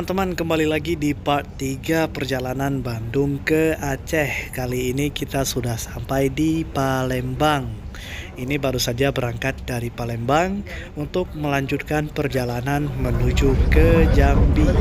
teman-teman, kembali lagi di part 3 perjalanan Bandung ke Aceh. Kali ini kita sudah sampai di Palembang. Ini baru saja berangkat dari Palembang untuk melanjutkan perjalanan menuju ke Jambi.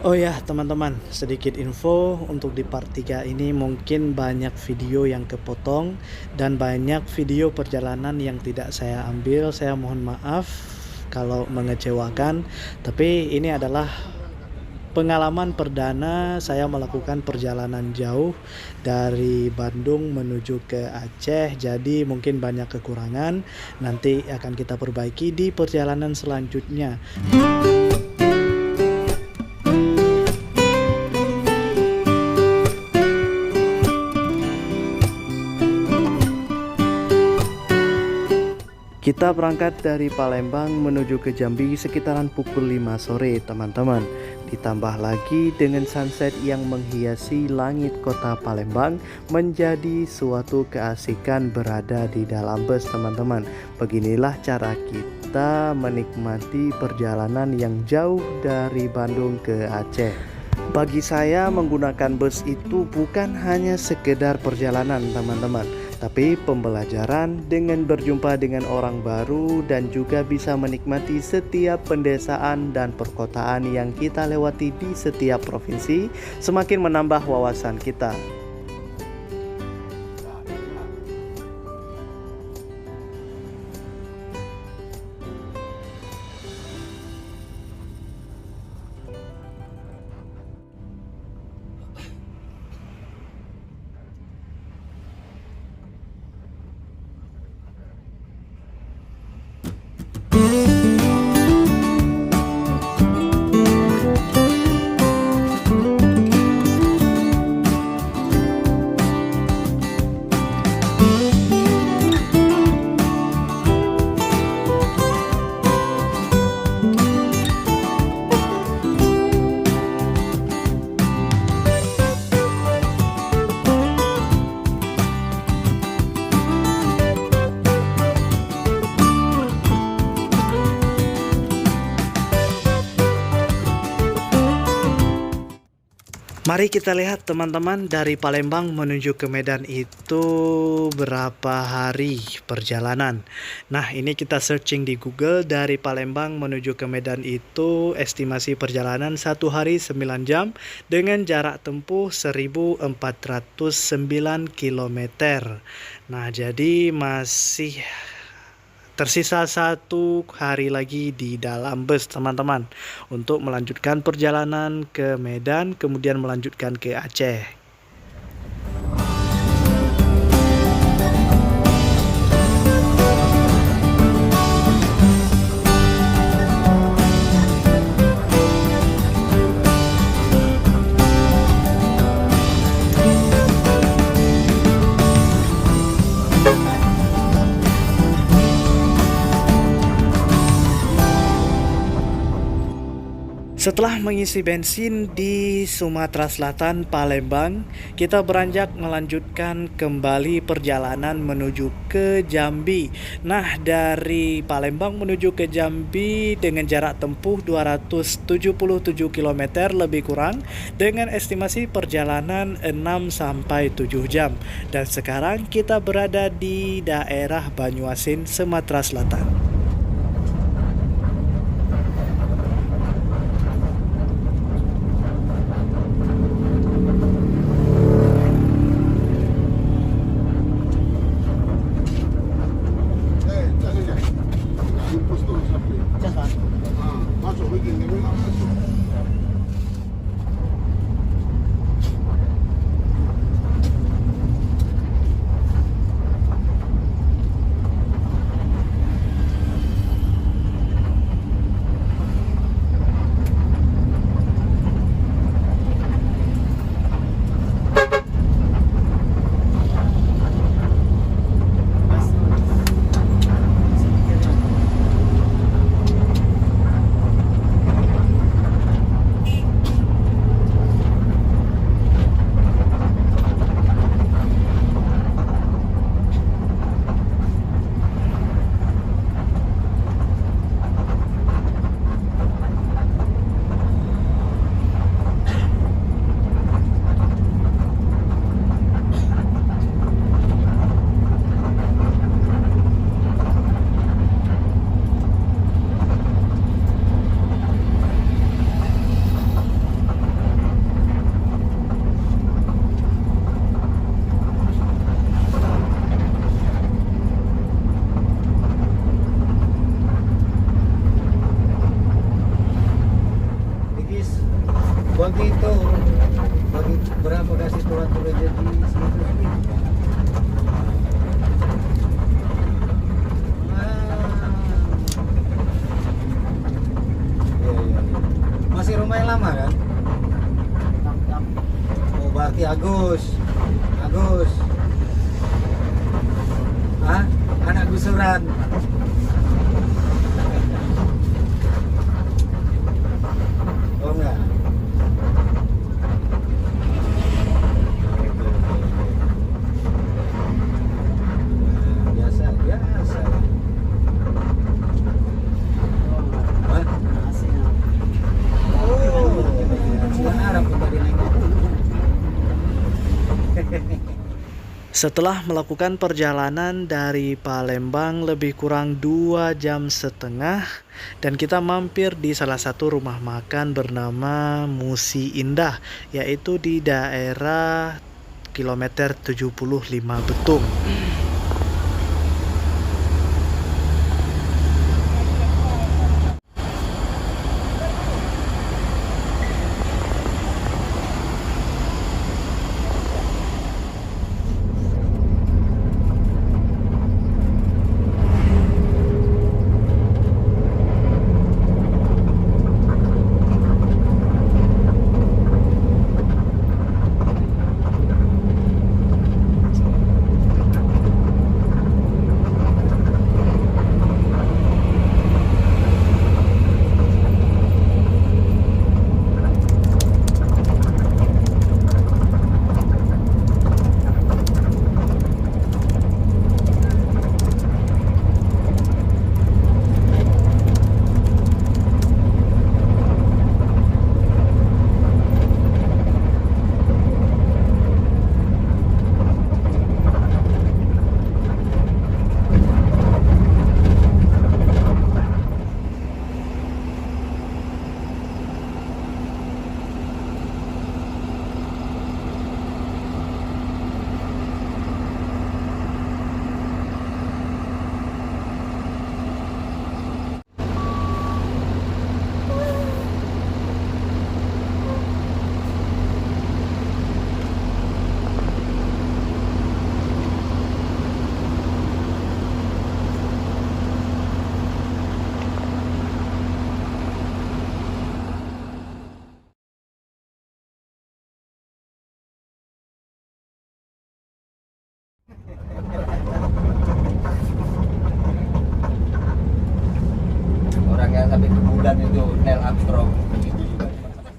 Oh ya teman-teman, sedikit info untuk di part 3 ini mungkin banyak video yang kepotong dan banyak video perjalanan yang tidak saya ambil. Saya mohon maaf kalau mengecewakan, tapi ini adalah pengalaman perdana saya melakukan perjalanan jauh dari Bandung menuju ke Aceh. Jadi mungkin banyak kekurangan, nanti akan kita perbaiki di perjalanan selanjutnya. Kita berangkat dari Palembang menuju ke Jambi sekitaran pukul 5 sore teman-teman. Ditambah lagi dengan sunset yang menghiasi langit kota Palembang, menjadi suatu keasikan berada di dalam bus teman-teman. Beginilah cara kita menikmati perjalanan yang jauh dari Bandung ke Aceh. Bagi saya menggunakan bus itu bukan hanya sekedar perjalanan teman-teman, tapi pembelajaran dengan berjumpa dengan orang baru dan juga bisa menikmati setiap pendesaan dan perkotaan yang kita lewati di setiap provinsi, semakin menambah wawasan kita. Mari kita lihat teman-teman, dari Palembang menuju ke Medan itu berapa hari perjalanan. Nah ini kita searching di Google, dari Palembang menuju ke Medan itu estimasi perjalanan 1 hari 9 jam dengan jarak tempuh 1409 km. Nah jadi masih tersisa 1 hari lagi di dalam bus teman-teman untuk melanjutkan perjalanan ke Medan, kemudian melanjutkan ke Aceh. Setelah mengisi bensin di Sumatera Selatan, Palembang, kita beranjak melanjutkan kembali perjalanan menuju ke Jambi. Nah, dari Palembang menuju ke Jambi dengan jarak tempuh 277 km lebih kurang, dengan estimasi perjalanan 6-7 jam. Dan sekarang kita berada di daerah Banyuasin, Sumatera Selatan. jalan. Oh enggak. Biasa, biasa. Hah? Oh, bukan Arab tuh tadi nengok. Setelah melakukan perjalanan dari Palembang lebih kurang 2,5 jam dan kita mampir di salah satu rumah makan bernama Musi Indah, yaitu di daerah kilometer 75 Betung. Orang yang sampai ke bulan itu Neil Armstrong itu juga.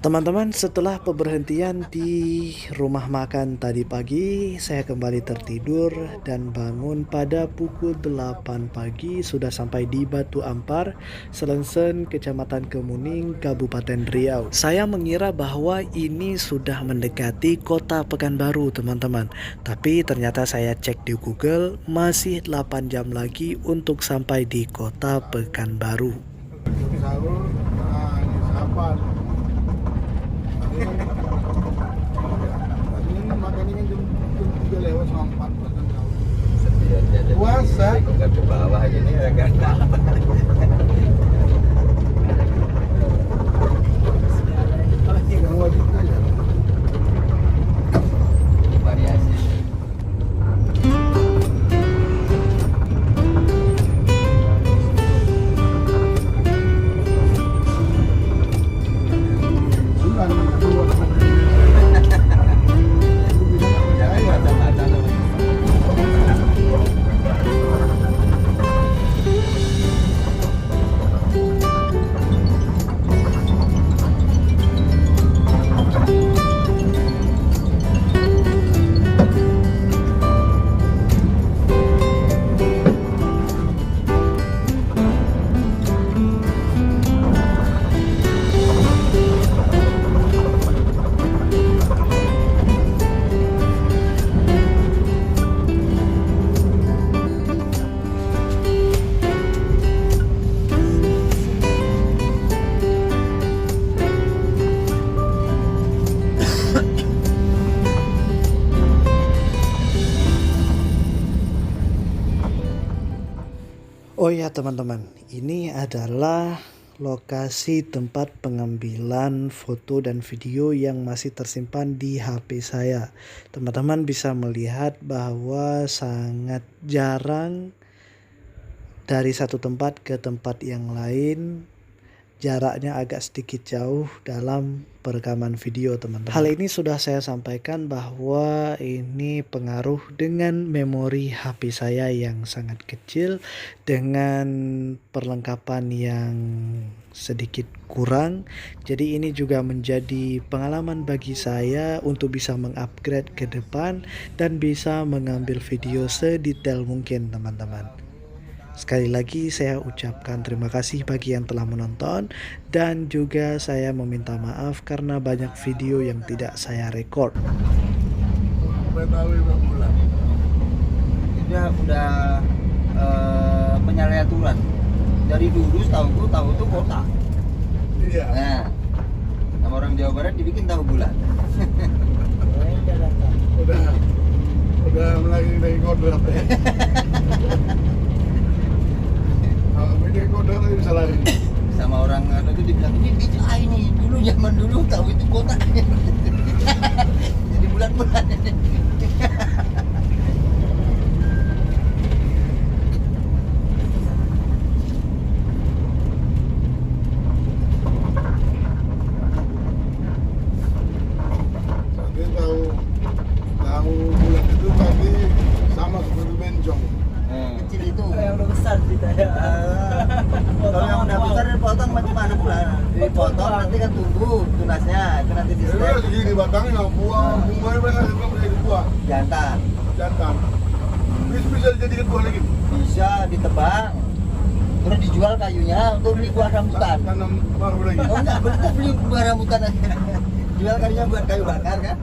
Teman-teman, setelah pemberhentian di rumah makan tadi pagi, saya kembali tertidur dan bangun pada pukul 8 pagi sudah sampai di Batu Ampar, Selengsen, Kecamatan Kemuning, Kabupaten Riau. Saya mengira bahwa ini sudah mendekati kota Pekanbaru, teman-teman. Tapi ternyata saya cek di Google, masih 8 jam lagi untuk sampai di kota Pekanbaru. Sahur, nah ini sarapan. Tadi ini makan ini jam 3 lewat sama 4 bahkan tahu. Puasa. Bukan ke bawah ini agak. Yang wajib aja. Variasi. Bulan kedua. Jangan mata-mata loh. Oh ya teman-teman, ini adalah lokasi tempat pengambilan foto dan video yang masih tersimpan di HP saya. Teman-teman bisa melihat bahwa sangat jarang dari satu tempat ke tempat yang lain jaraknya agak sedikit jauh dalam perekaman video teman-teman. Hal ini sudah saya sampaikan bahwa ini pengaruh dengan memori HP saya yang sangat kecil dengan perlengkapan yang sedikit kurang. Jadi ini juga menjadi pengalaman bagi saya untuk bisa mengupgrade ke depan dan bisa mengambil video sedetail mungkin teman-teman. Sekali lagi saya ucapkan terima kasih bagi yang telah menonton dan juga saya meminta maaf karena banyak video yang tidak saya record. Betawi berapa bulan? Dia udah menyalahi aturan. Dari dulu tahu itu kota. Iya. Nah, sama orang Jawa Barat dibikin tahu bulan. Udah mulai dari kodrat ya. Kalau ini kodrat bisa lari. Sama orang itu dibilang ini BCA ini dulu zaman dulu tahu itu kota. Jadi bulan-bulan. Saya tahu bulan itu tadi sama seperti bencong. Kecil itu. Yang udah besar kita ya. Kalau yang udah besar dipotong macam mana bulan? Dipotong nanti kan tunggu tunasnya, itu nanti di Jadi stek. segini batangnya buah, bunganya mereka juga menjadi buah, Jantan jantan. Bisa dijadikan buah lagi. bisa ditebang, terus dijual kayunya untuk beli buah rambutan. Tanam baru lagi. Oh enggak, betul beli buah rambutan aja. Jual kayunya buat kayu bakar kan?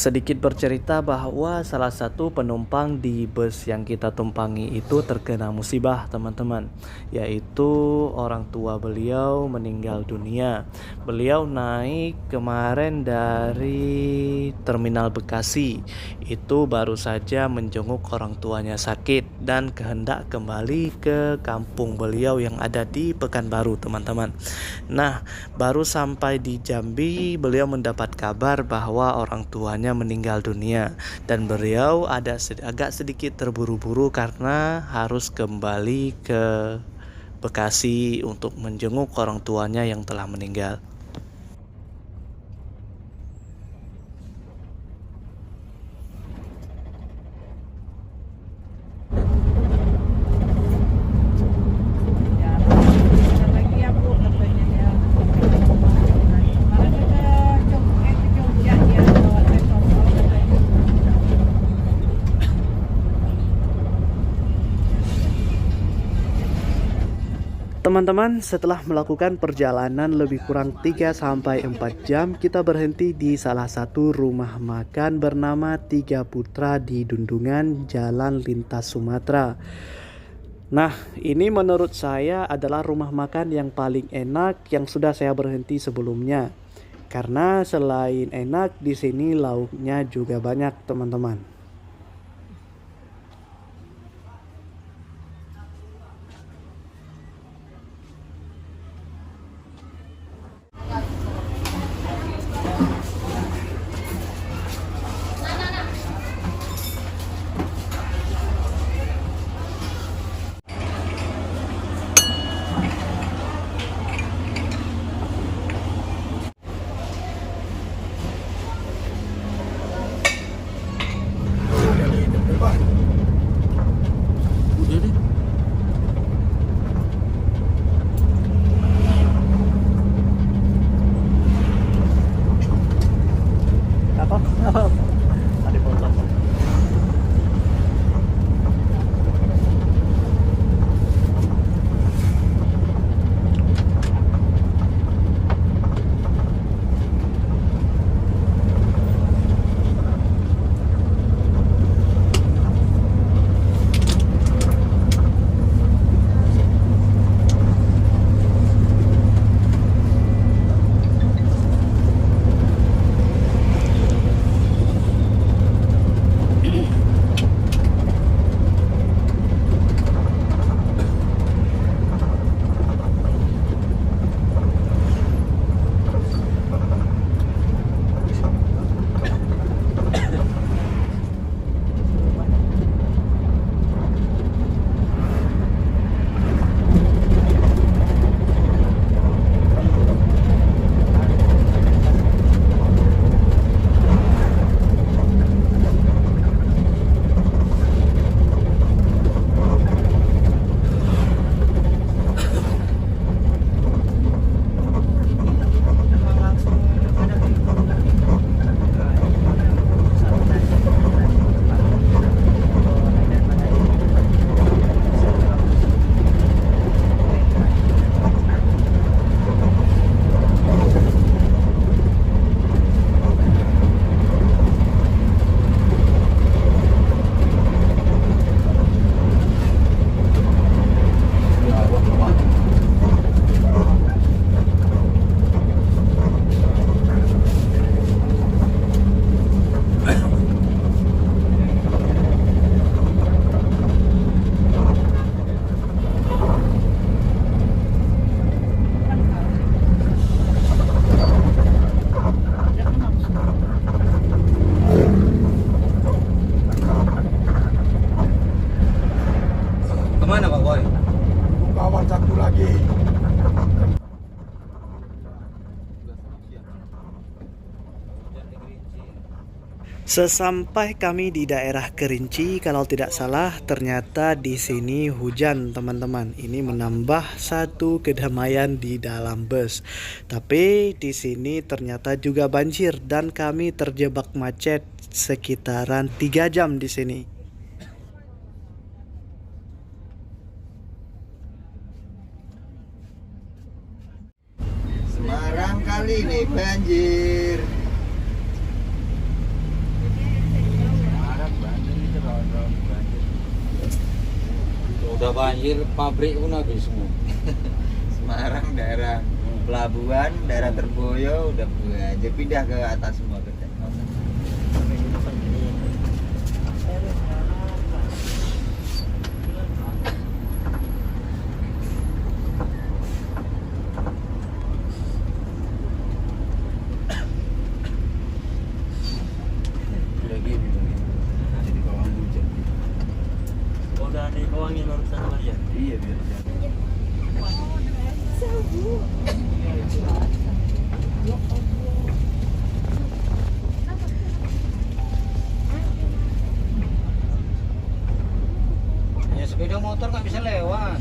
Sedikit bercerita bahwa salah satu penumpang di bus yang kita tumpangi itu terkena musibah teman-teman, yaitu orang tua beliau meninggal dunia. Beliau naik kemarin dari Terminal Bekasi, itu baru saja menjenguk orang tuanya sakit dan kehendak kembali ke kampung beliau yang ada di Pekanbaru teman-teman. Nah, baru sampai di Jambi beliau mendapat kabar bahwa orang tuanya meninggal dunia dan beliau agak sedikit terburu-buru karena harus kembali ke Bekasi untuk menjenguk orang tuanya yang telah meninggal. Teman-teman, setelah melakukan perjalanan lebih kurang 3-4 jam, kita berhenti di salah satu rumah makan bernama Tiga Putra di Dundungan, Jalan Lintas Sumatera. Nah, ini menurut saya adalah rumah makan yang paling enak yang sudah saya berhenti sebelumnya. Karena selain enak, di sini lauknya juga banyak, teman-teman. Kemana Pak Boy? Kawan satu lagi. Sesampai kami di daerah Kerinci, kalau tidak salah, ternyata di sini hujan, teman-teman. Ini menambah satu kedamaian di dalam bus. Tapi di sini ternyata juga banjir dan kami terjebak macet sekitaran 3 jam di sini. Semarang kali ini banjir. Udah banjir, pabrik pun habis semua. Semarang daerah pelabuhan, daerah Terboyo udah banjir, pindah ke atas semua ke kawasan. Lagi jadi bawang hujan. Udah dibawangin urusan sama dia. Iya biar jangan. Ya sepeda motor nggak bisa lewat.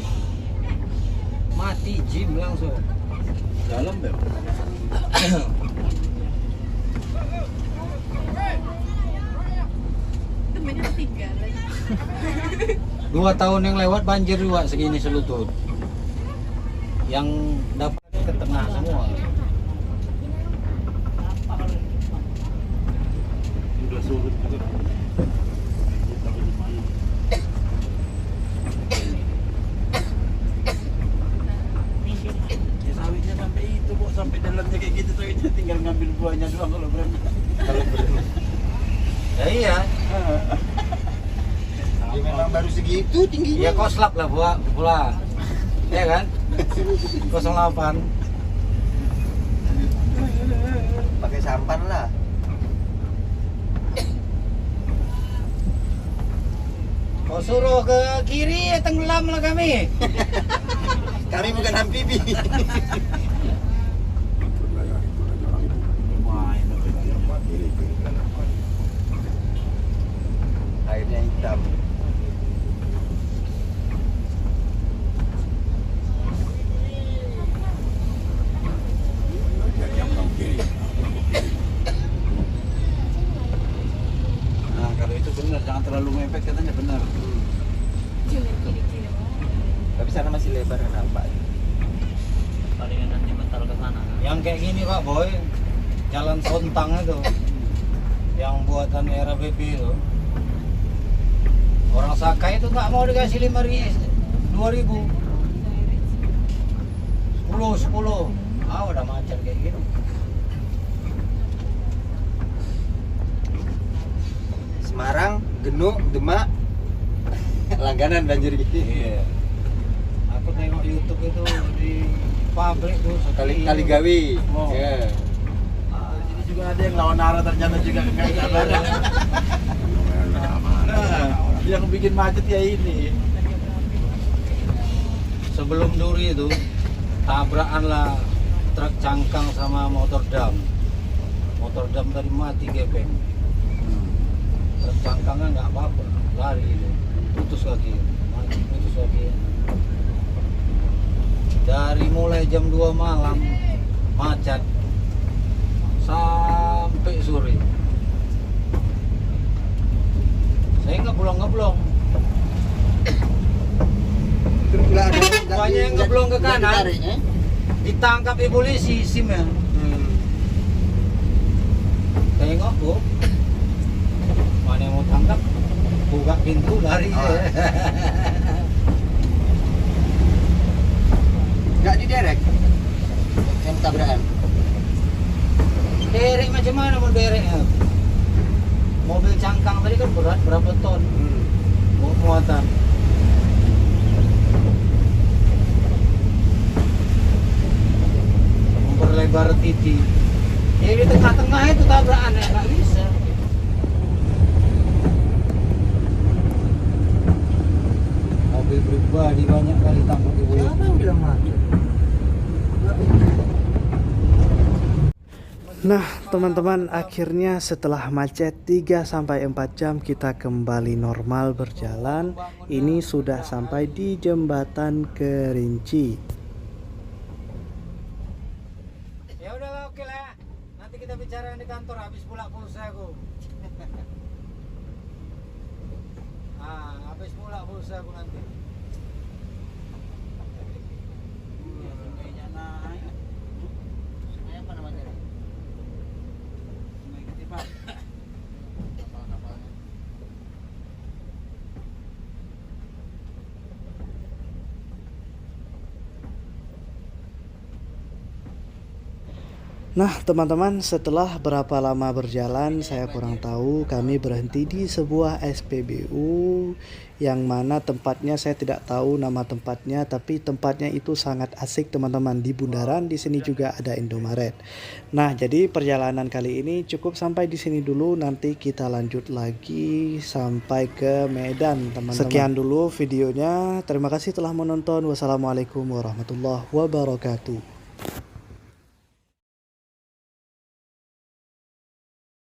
Mati Jim langsung. Dalam Beb. Temennya tiga lagi. 2 tahun yang lewat banjir juga segini selutut. Yang dapat ke tengah semua. Udah surut juga. Ya sawitnya sampai itu, Bu, sampai dalamnya kayak gitu, sawitnya tinggal ngambil buahnya doang kalau berani. Kalau belum. Ya iya. Ya memang baru segitu tingginya. Ya koslap lah pula. Ya kan? 08. Pakai sampan lah. Kau suruh ke kiri, tenggelam lah kami. Kami bukan amfibi. Main Airnya hitam. Nah, kalau itu benar, jangan terlalu mepet katanya benar. Cuma kiri-kiri. Tapi sana masih lebar kan nampak. Palingan nanti mental ke sana. Yang kayak gini Pak Boy, jalan Sontang itu, yang buatan era BP itu. Orang Sakai itu nggak mau dikasih 2.000. 10. Ah udah macet kayak gitu. Semarang, Genuk, Demak, langganan banjir gitu. Iya. Aku tengok YouTube itu di pabrik tuh Kali gawe. Oh. Ya. Di sini juga ada yang lawan arah ternyata juga nggak sabar. Nah, yang bikin macet ya ini. Sebelum Duri itu tabrakan lah truk cangkang sama motor dam. Motor dam tadi mati gepeng. Truk cangkangnya nggak apa-apa, lari itu, putus kaki, mati putus kaki. Dari mulai jam 2 malam macet sampai sore. Saya ngeblong. Terus pula ada Banyak yang ngeblong ke kanan. ditarik, Ditangkap polisi SIM-nya. Tengok Bu, mana yang mau tangkap, buka pintu lari. Oh. Nggak diderek yang tabrakan. Derek macam mana mau dereknya? Mobil cangkang tadi kan berat berapa ton muatan. Memperlebar titik. Ya di tengah-tengah itu tabrakan ya nggak bisa. Mobil pribadi banyak kali tangkap di polisi. Siapa yang bilang macet? Nah, teman-teman, akhirnya setelah macet 3-4 jam kita kembali normal berjalan. Ini sudah sampai di Jembatan Kerinci. Ya udahlah, oke lah. Nanti kita bicara di kantor habis pula pulsa aku. Habis pula pulsa aku nanti. Sungainya naik. Sungai apa namanya? Sungai Ketipak. Kapal-kapalnya. Nah teman-teman, setelah berapa lama berjalan saya kurang tahu, kami berhenti di sebuah SPBU yang mana tempatnya saya tidak tahu nama tempatnya, tapi tempatnya itu sangat asik teman-teman. Di bundaran di sini juga ada Indomaret. Nah jadi perjalanan kali ini cukup sampai di sini dulu, nanti kita lanjut lagi sampai ke Medan teman-teman. Sekian dulu videonya, terima kasih telah menonton. Wassalamualaikum warahmatullahi wabarakatuh.